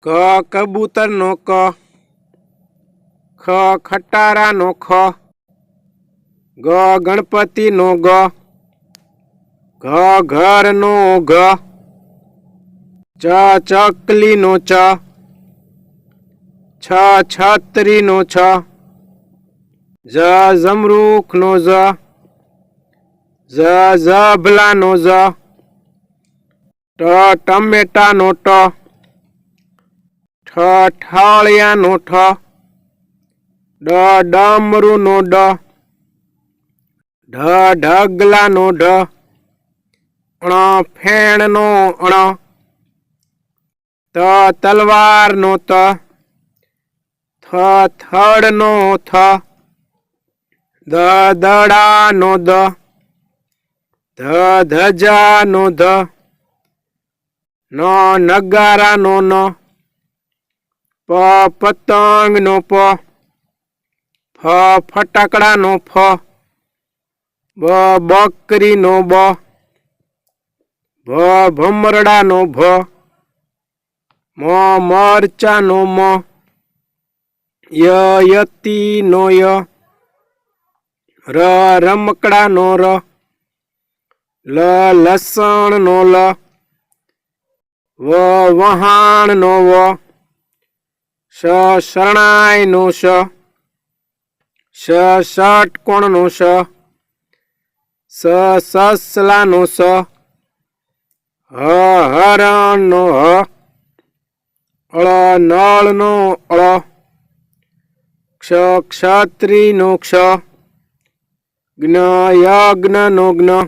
ક કબૂતર નો ક, ખ ખટારા નો ખ, ગ ગણપતિ નો ગ, ઘ ઘર નો ઘ, ચ ચકલી નો ચ, છ છત્રી નો છ, જ જમરૂખ નો જ, જ ઝબલા નો જ, ટ ટમેટા નો ટ, ઠ ઠાળિયા નો ઠ, ડ ડમરૂ નો ડ, ઢ ઢગલા નો ઢ, ણ ફેણ નો ણ, ત તલવાર નો ત, થ થડ નો થ, દ દડા નો દ, ધ ધજા નો ધ, ન નગારા નો ન, પ પતંગ નો પ, ફ ફટાકડા નો ફ, બ બકરી નો બ, ભ ભમરડા નો ભ, મ મરચા નો મ, ય યતી નો ય, ર રમકડા નો ર, લ લસણ નો લ, વ વહાણ નો વ, શ શરણાઈ નો શ, શ ષટકોણ નો શ, સ સસલા નો સ, હ હરણ નો હ, અળ નળ નો અળ, ક્ષ ક્ષત્રી નો ક્ષ, જ્ઞ યજ્ઞ નો જ્ઞ,